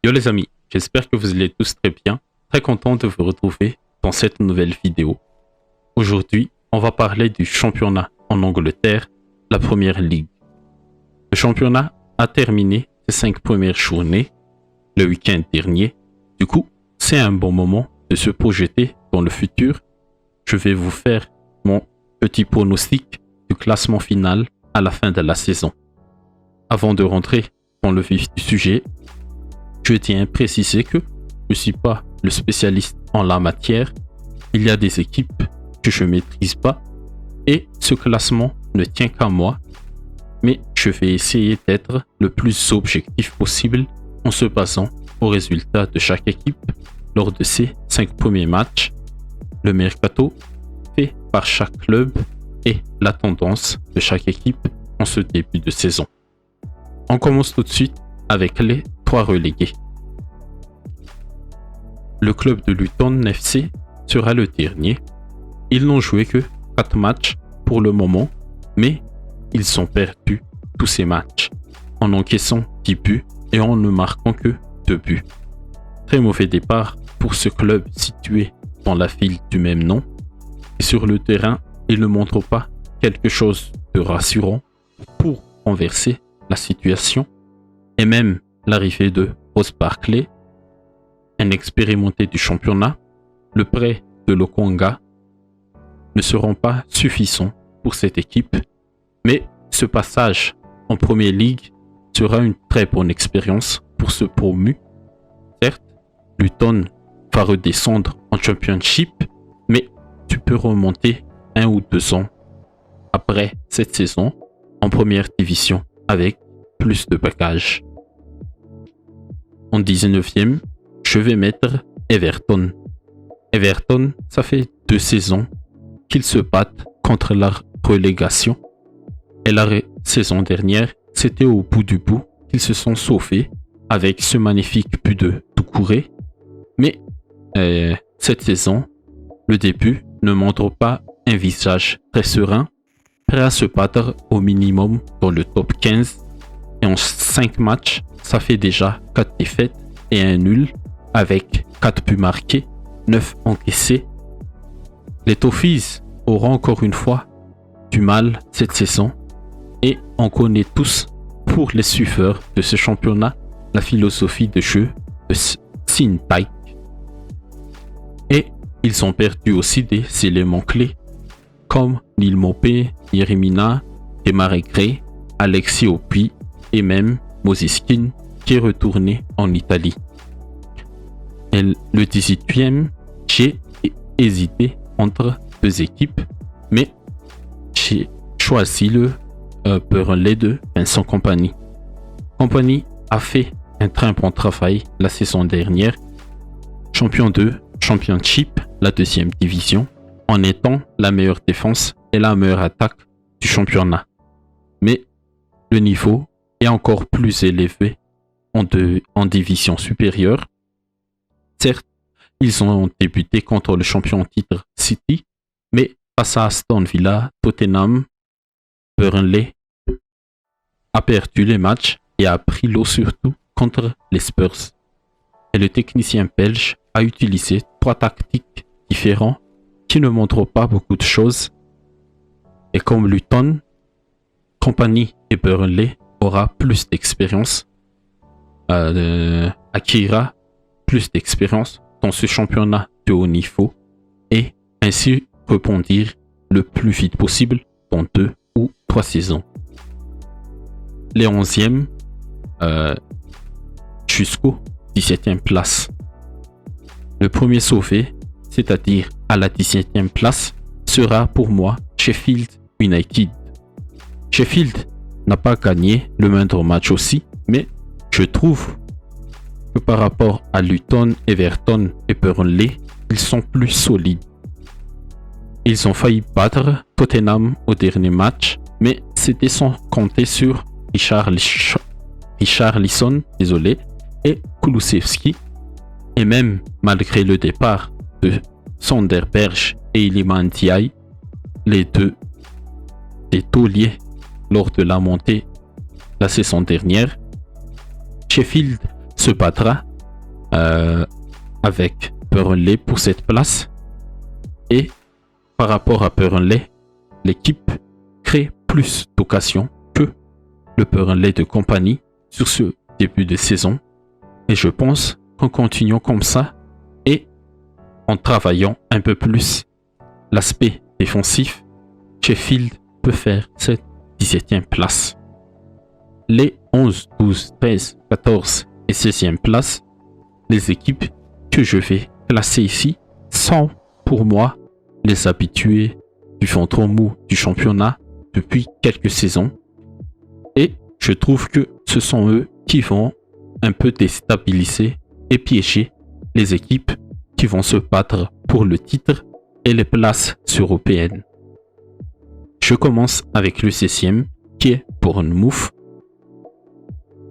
Yo les amis, j'espère que vous allez tous très bien, très content de vous retrouver dans cette nouvelle vidéo. Aujourd'hui, on va parler du championnat en Angleterre, la première ligue. Le championnat a terminé ses 5 premières journées le week-end dernier. Du coup, c'est un bon moment de se projeter dans le futur. Je vais vous faire mon petit pronostic du classement final à la fin de la saison. Avant de rentrer dans le vif du sujet, je tiens à préciser que je ne suis pas le spécialiste en la matière. Il y a des équipes que je ne maîtrise pas et ce classement ne tient qu'à moi. Mais je vais essayer d'être le plus objectif possible en se basant aux résultats de chaque équipe lors de ces 5 premiers matchs, le mercato fait par chaque club et la tendance de chaque équipe en ce début de saison. On commence tout de suite avec les 3 relégués. Le club de Luton FC sera le dernier. Ils n'ont joué que 4 matchs pour le moment, mais ils ont perdu tous ces matchs en encaissant 10 buts et en ne marquant que 2 buts. Très mauvais départ pour ce club situé dans la ville du même nom. Et sur le terrain, ils ne montrent pas quelque chose de rassurant pour renverser la situation. Et même l'arrivée de Ross Barkley, un expérimenté du championnat, le prêt de Lokonga ne seront pas suffisants pour cette équipe. Mais ce passage en Premier League sera une très bonne expérience pour ce promu. Certes, Luton va redescendre en Championship, mais tu peux remonter 1 ou 2 ans après cette saison en première division avec plus de bagages. En 19e, je vais mettre Everton. Everton, ça fait 2 saisons qu'ils se battent contre la relégation. Et la saison dernière, c'était au bout du bout qu'ils se sont sauvés avec ce magnifique but de Doucouré. Mais cette saison, le début ne montre pas un visage très serein, prêt à se battre au minimum dans le top 15. Et en 5 matchs, ça fait déjà 4 défaites et un nul avec 4 buts marqués, 9 encaissés. Les Toffees auront encore une fois du mal cette saison et on connaît tous pour les suiveurs de ce championnat la philosophie de jeu de Sintaik. Et ils ont perdu aussi des éléments clés comme Neil Mopé, Yeremina, Demarai Gray, Alexis Opi et même Mosiskin qui est retourné en Italie. Et le 18e, j'ai hésité entre 2 équipes, mais j'ai choisi le Burnley de Vincent Kompany. Kompany a fait un très bon travail la saison dernière, champion de Championship, la 2e division, en étant la meilleure défense et la meilleure attaque du championnat. Mais le niveau est encore plus élevé en division supérieure. Certes, ils ont débuté contre le champion en titre City, mais face à Aston Villa, Tottenham, Burnley a perdu les matchs et a pris l'eau surtout contre les Spurs. Et le technicien belge a utilisé 3 tactiques différentes qui ne montrent pas beaucoup de choses. Et comme Luton, Kompany et Burnley aura plus d'expérience, acquérera plus d'expérience dans ce championnat de haut niveau et ainsi rebondir le plus vite possible dans 2 ou 3 saisons. Les 11e jusqu'au 17e place. Le premier sauvé, c'est-à-dire à la 17e place, sera pour moi Sheffield United. Sheffield n'a pas gagné le moindre match aussi, mais je trouve que par rapport à Luton, Everton et Burnley, ils sont plus solides. Ils ont failli battre Tottenham au dernier match, mais c'était sans compter sur Richarlison et Kulusevski. Et même malgré le départ de Sonderberg et Iliman Ndiaye, les 2 des tauliers lors de la montée la saison dernière, Sheffield se battra avec Burnley pour cette place. Et par rapport à Burnley, l'équipe crée plus d'occasions que le Burnley de compagnie sur ce début de saison. Et je pense qu'en continuant comme ça et en travaillant un peu plus l'aspect défensif, Sheffield peut faire cette 17e place. Les 11, 12, 13, 14 et 16e places, les équipes que je vais classer ici sont pour moi les habitués du ventre mou du championnat depuis quelques saisons. Et je trouve que ce sont eux qui vont un peu déstabiliser et piéger les équipes qui vont se battre pour le titre et les places européennes. Je commence avec le 16e qui est Bournemouth.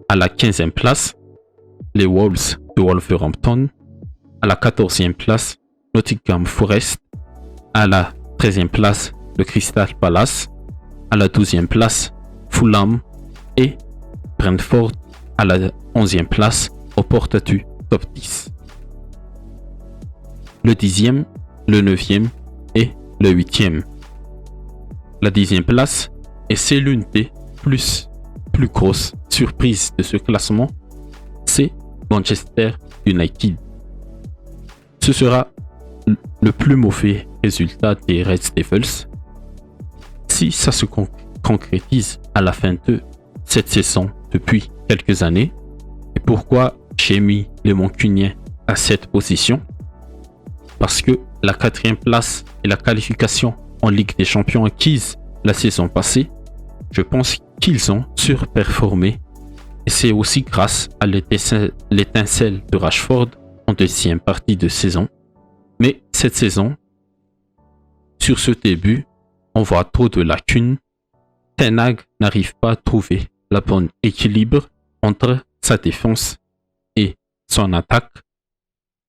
À la 15e place, les Wolves de Wolverhampton. À la 14e place, Nottingham Forest. À la 13e place, le Crystal Palace. À la 12e place, Fulham et Brentford à la 11e place aux portes du top 10. Le 10e, le 9e et le 8e. La 10e place, et c'est l'une des plus grosses surprises de ce classement, c'est Manchester United. Ce sera le plus mauvais résultat des Red Devils si ça se concrétise à la fin de cette saison depuis quelques années. Et pourquoi j'ai mis les Mancuniens à cette position? Parce que la 4e place et la qualification en Ligue des Champions acquise la saison passée, je pense qu'ils ont surperformé. Et c'est aussi grâce à l'étincelle de Rashford en deuxième partie de saison. Mais cette saison, sur ce début, on voit trop de lacunes. Ten Hag n'arrive pas à trouver le bon équilibre entre sa défense et son attaque.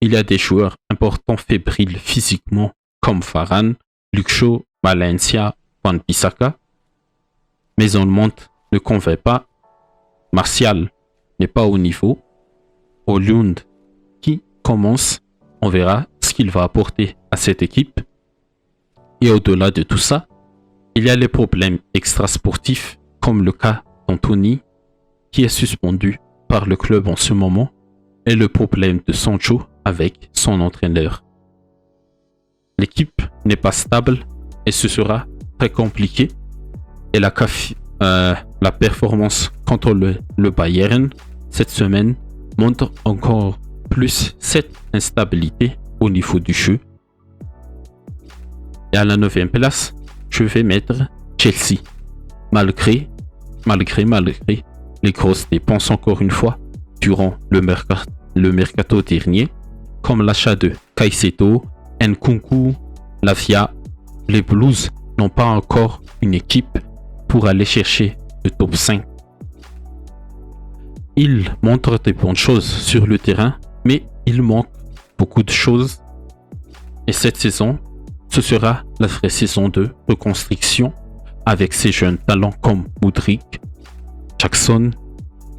Il y a des joueurs importants fébriles physiquement comme Varane, Luke Shaw, Valencia, Wan-Bissaka. Mais on monte ne convainc pas. Martial n'est pas au niveau. Højlund qui commence, on verra ce qu'il va apporter à cette équipe. Et au-delà de tout ça, il y a les problèmes extrasportifs comme le cas d'Anthony qui est suspendu par le club en ce moment et le problème de Sancho avec son entraîneur. L'équipe n'est pas stable et ce sera très compliqué. Et la performance contre le Bayern cette semaine montre encore plus cette instabilité au niveau du jeu. Et à la 9e place, je vais mettre Chelsea. Malgré les grosses dépenses encore une fois durant le mercato dernier, comme l'achat de Caicedo, Nkunku, Lavia, les Blues n'ont pas encore une équipe pour aller chercher le top 5. Ils montrent des bonnes choses sur le terrain, mais il manque beaucoup de choses. Et cette saison, ce sera la vraie saison de reconstruction avec ces jeunes talents comme Mudryk, Jackson,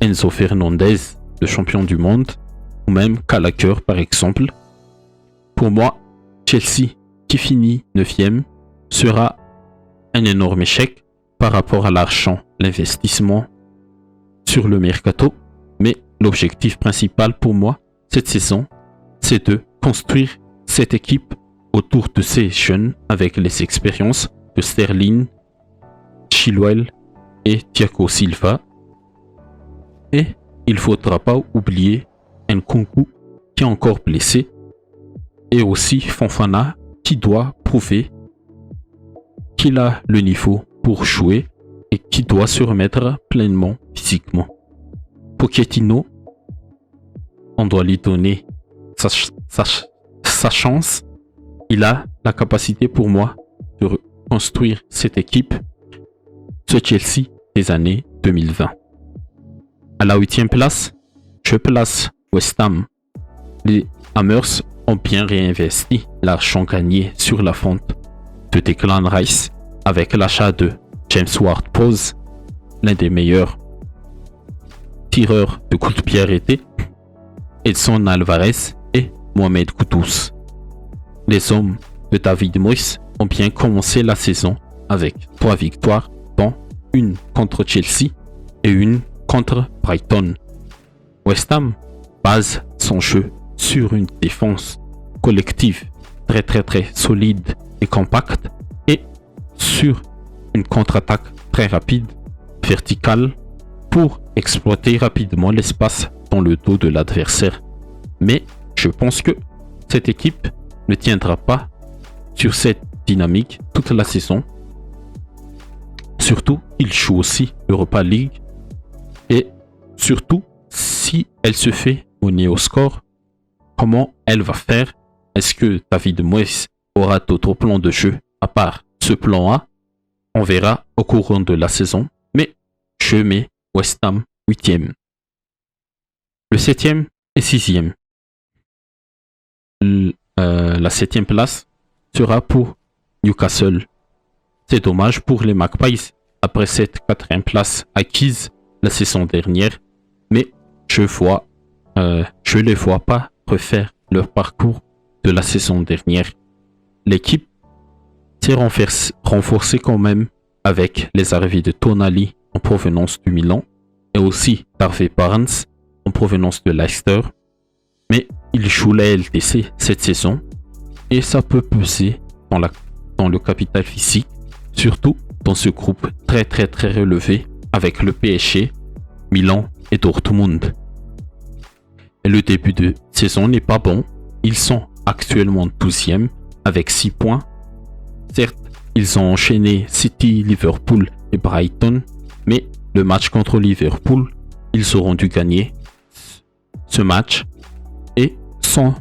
Enzo Fernandez, le champion du monde, ou même Gallagher par exemple. Pour moi, Chelsea qui finit 9e sera un énorme échec par rapport à l'argent, l'investissement sur le mercato. Mais l'objectif principal pour moi cette saison, c'est de construire cette équipe autour de ces jeunes avec les expériences de Sterling, Chilwell et Thiago Silva. Et il ne faudra pas oublier Nkunku qui est encore blessé et aussi Fofana qui doit prouver qu'il a le niveau pour jouer et qui doit se remettre pleinement physiquement. Pochettino, on doit lui donner sa chance. Il a la capacité pour moi de reconstruire cette équipe, ce Chelsea des années 2020. À la 8e place, je place West Ham. Les Hammers ont bien réinvesti l'argent gagné sur la vente de Declan Rice avec l'achat de James Ward-Prowse, l'un des meilleurs tireurs de coups de pied arrêtés. Edson Alvarez et Mohamed Kudus. Les hommes de David Moyes ont bien commencé la saison avec 3 victoires, dont une contre Chelsea et une contre Brighton. West Ham base son jeu sur une défense collective très solide et compacte et sur une contre-attaque très rapide, verticale, pour exploiter rapidement l'espace dans le dos de l'adversaire. Mais je pense que cette équipe ne tiendra pas sur cette dynamique toute la saison. Surtout, il joue aussi l'Europa League et surtout, si elle se fait mener au score, comment elle va faire? Est-ce que David Moyes aura d'autres plans de jeu à part ce plan A? On verra au courant de la saison, mais je mets West Ham 8e. Le 7e et 6e. La 7e place sera pour Newcastle. C'est dommage pour les Magpies après cette 4e place acquise la saison dernière, mais je les vois pas refaire leur parcours de la saison dernière. L'équipe s'est renforcée quand même avec les arrivées de Tonali en provenance du Milan et aussi d'Harvey Barnes en provenance de Leicester, mais il joue la LDC cette saison et ça peut peser dans le capital physique, surtout dans ce groupe très relevé avec le PSG, Milan et Dortmund. Et le début de saison n'est pas bon, ils sont actuellement 12e avec 6 points. Certes, ils ont enchaîné City, Liverpool et Brighton, mais le match contre Liverpool, ils auront dû gagner ce match et sans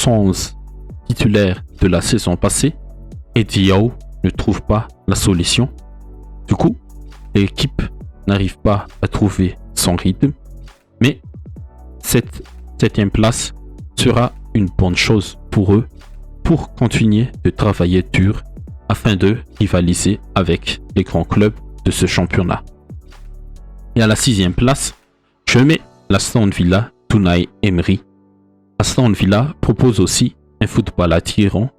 11 titulaires de la saison passée, Eddie Howe ne trouve pas la solution. Du coup, l'équipe n'arrive pas à trouver son rythme, mais cette 7e place sera une bonne chose pour eux pour continuer de travailler dur afin de rivaliser avec les grands clubs de ce championnat. Et à la 6e place, je mets l'Aston Villa d'Unai Emery. Aston Villa propose aussi un football attirant,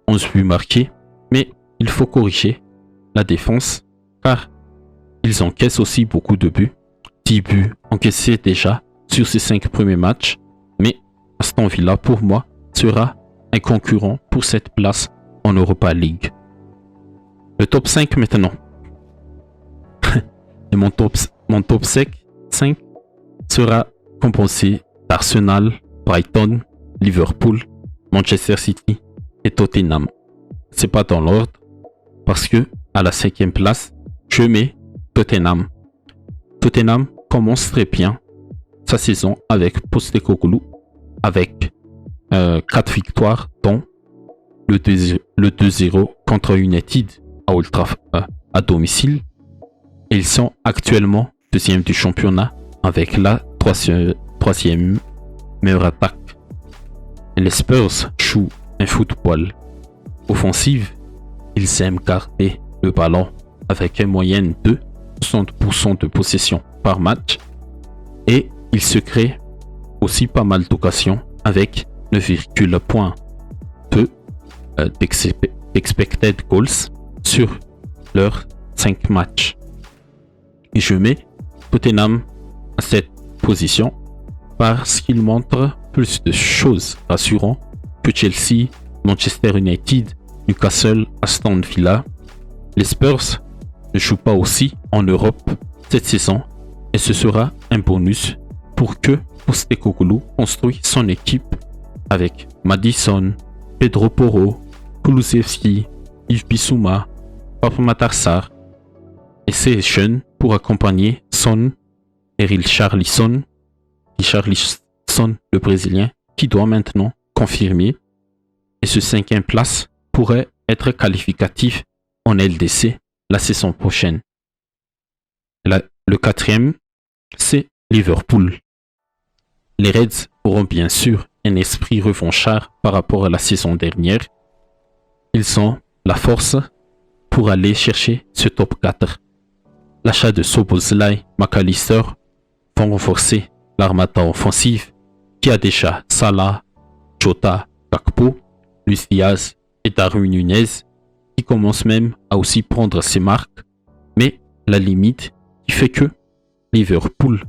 11 buts marqués, mais il faut corriger la défense car ils encaissent aussi beaucoup de buts. 10 buts encaissés déjà sur ces 5 premiers matchs, mais Aston Villa pour moi sera un concurrent pour cette place en Europa League. Le top 5 maintenant. Et mon top 5 sera composé d'Arsenal, Brighton, Liverpool, Manchester City et Tottenham. C'est pas dans l'ordre parce que à la 5e place, je mets Tottenham. Tottenham commence très bien sa saison avec Postecoglou avec 4 victoires dont le 2-0 contre United à domicile. Et ils sont actuellement 2e du championnat avec la 3e meilleure attaque. Et les Spurs jouent un football offensif. Ils aiment garder le ballon avec une moyenne de 60% de possession par match. Et ils se créent aussi pas mal d'occasions avec 9,2 d'expected goals sur leurs 5 matchs. Et je mets Tottenham à cette position parce qu'il montre plus de choses rassurantes que Chelsea, Manchester United, Newcastle, Aston Villa. Les Spurs ne jouent pas aussi en Europe cette saison et ce sera un bonus pour que Postecoglou construise son équipe avec Maddison, Pedro Porro, Kulusevski, Yves Bissouma, Pape Matar Sarr et ces jeunes pour accompagner Son et Richarlison le Brésilien qui doit maintenant confirmer et ce 5e place pourrait être qualificatif en LDC la saison prochaine. Le 4e, c'est Liverpool. Les Reds auront bien sûr un esprit revanchard par rapport à la saison dernière. Ils ont la force pour aller chercher ce top 4. L'achat de Szoboszlai, McAllister vont renforcer l'armada offensive qui a déjà Salah, Jota, Gakpo, Luis Diaz et Darwin Nunez, qui commencent même à aussi prendre ses marques, mais la limite qui fait que Liverpool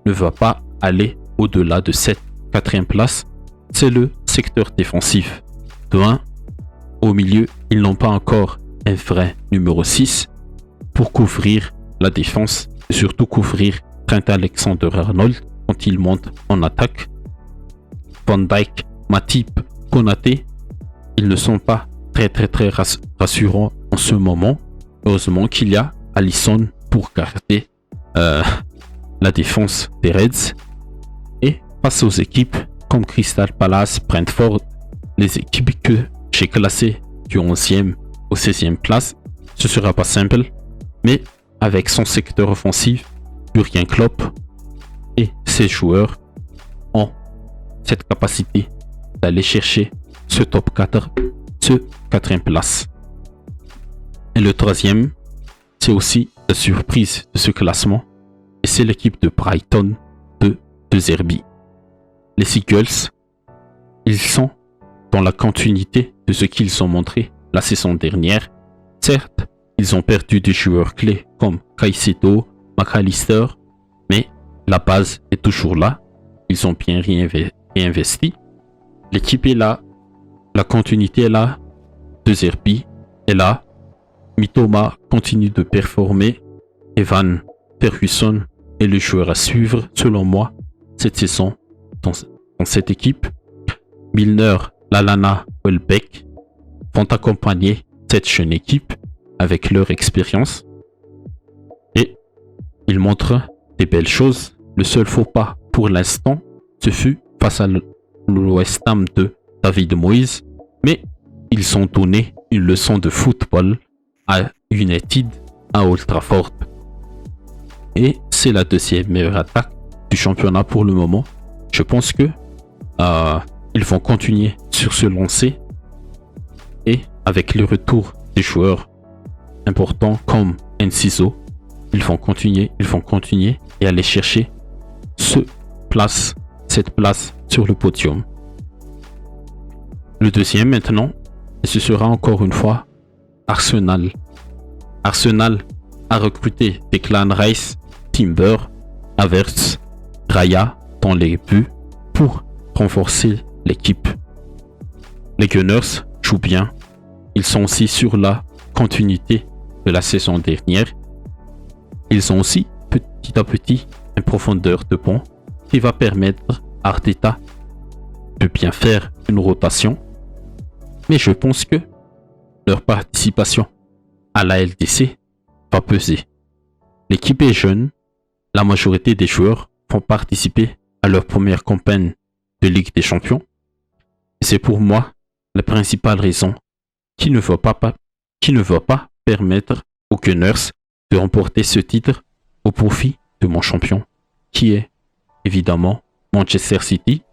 ne va pas aller au-delà de cette 4e place, c'est le secteur défensif. De 1, au milieu, ils n'ont pas encore un vrai numéro 6 pour couvrir la défense et surtout couvrir Trent Alexander-Arnold quand il monte en attaque. Van Dijk, Matip, Konaté, ils ne sont pas très rassurants en ce moment. Heureusement qu'il y a Alisson pour garder la défense des Reds. Et face aux équipes comme Crystal Palace, Brentford, les équipes que j'ai classées du 11e au 16e place, ce sera pas simple, mais avec son secteur offensif, Jürgen Klopp et ses joueurs ont cette capacité d'aller chercher ce top 4, ce 4e place. Et le 3e, c'est aussi la surprise de ce classement, et c'est l'équipe de Brighton de Zerbi. Les Seagulls, ils sont dans la continuité de ce qu'ils ont montré la saison dernière. Certes, ils ont perdu des joueurs clés comme Caicedo, McAllister, mais la base est toujours là. Ils ont bien réinvesti. L'équipe est là, la continuité est là, de Zerbi est là. Mitoma continue de performer. Evan Ferguson est le joueur à suivre, selon moi, cette saison dans cette équipe. Milner, Lallana, Welbeck vont accompagner cette jeune équipe avec leur expérience. Et ils montrent des belles choses. Le seul faux pas pour l'instant, ce fut face à le West Ham de David Moyes. Mais ils ont donné une leçon de football à United à Old Trafford. Et c'est la 2e meilleure attaque du championnat pour le moment. Je pense que ils vont continuer sur ce lancer. Et avec le retour des joueurs importants comme Enciso, ils vont continuer et aller chercher cette place sur le podium. Le 2e maintenant, et ce sera encore une fois Arsenal. Arsenal a recruté Declan Rice, Timber, Havertz, Raya dans les buts pour renforcer l'équipe. Les Gunners jouent bien. Ils sont aussi sur la continuité de la saison dernière. Ils ont aussi petit à petit une profondeur de banc qui va permettre à Arteta de bien faire une rotation. Mais je pense que leur participation à la LDC va peser. L'équipe est jeune. La majorité des joueurs vont participer à leur première campagne de Ligue des Champions. Et c'est pour moi la principale raison qui ne va pas permettre aux Gunners de remporter ce titre au profit de mon champion, qui est évidemment Manchester City.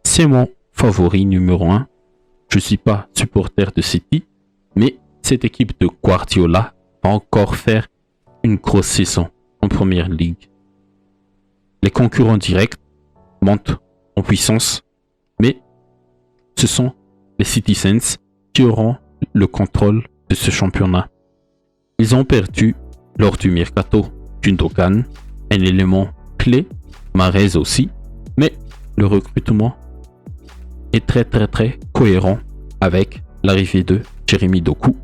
C'est mon favori numéro 1. Je ne suis pas supporter de City, mais cette équipe de Guardiola va encore faire une grosse saison en Première Ligue. Les concurrents directs montent en puissance, mais ce sont les Citizens qui auront le contrôle de ce championnat. Ils ont perdu lors du mercato Gundogan, un élément clé, Mahrez aussi, mais le recrutement est très cohérent avec l'arrivée de Jeremy Doku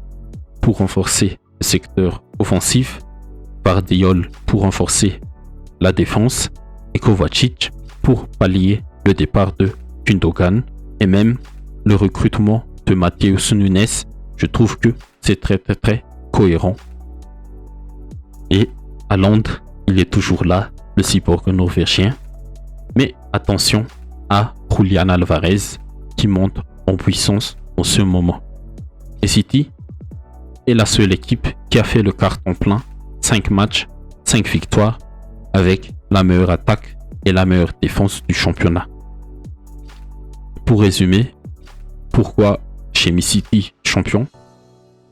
pour renforcer le secteur offensif, Vardiol pour renforcer la défense et Kovacic pour pallier le départ de Gundogan et même le recrutement de Matheus Nunes. Je trouve que c'est très cohérent. Et à Londres, il est toujours là, le cyborg norvégien. Mais attention à Julian Alvarez qui monte en puissance en ce moment. Et City est la seule équipe qui a fait le carton plein, 5 matchs, 5 victoires, avec la meilleure attaque et la meilleure défense du championnat. Pour résumer, pourquoi j'ai mis City champion,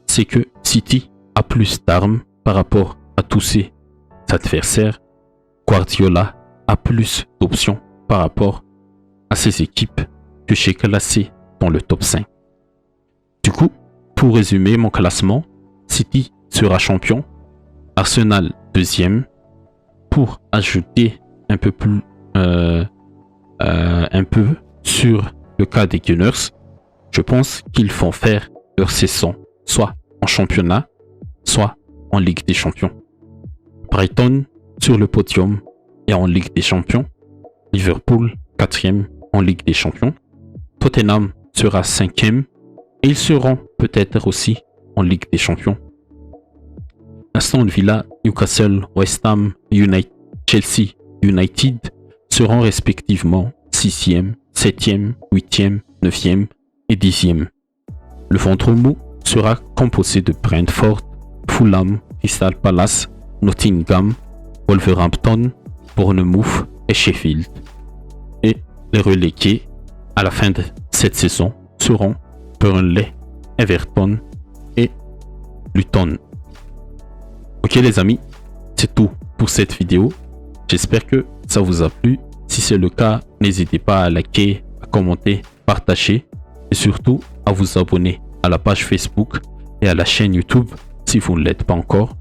c'est que City a plus d'armes par rapport à tous ses adversaires. Guardiola a plus d'options par rapport à ces équipes que j'ai classées dans le top 5. Du coup, pour résumer mon classement, City sera champion, Arsenal deuxième. Pour ajouter un peu sur le cas des Gunners, je pense qu'ils font faire leur saison soit en championnat, soit en Ligue des Champions. Brighton sur le podium et en Ligue des Champions. Liverpool 4e en Ligue des Champions. Tottenham sera 5e et ils seront peut-être aussi en Ligue des Champions. Aston Villa, Newcastle, West Ham, Chelsea, United seront respectivement 6e, 7e, 8e, 9e et 10e. Le ventre mou sera composé de Brentford, Fulham, Crystal Palace, Nottingham, Wolverhampton, Bournemouth et Sheffield. Et les relégués à la fin de cette saison seront Burnley, Everton et Luton. Ok les amis, c'est tout pour cette vidéo. J'espère que ça vous a plu. Si c'est le cas, n'hésitez pas à liker, à commenter, partager et surtout à vous abonner à la page Facebook et à la chaîne YouTube si vous ne l'êtes pas encore.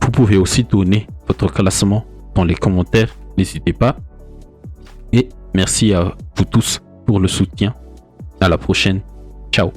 Vous pouvez aussi donner votre classement dans les commentaires, n'hésitez pas. Et merci à vous tous pour le soutien. À la prochaine. Ciao.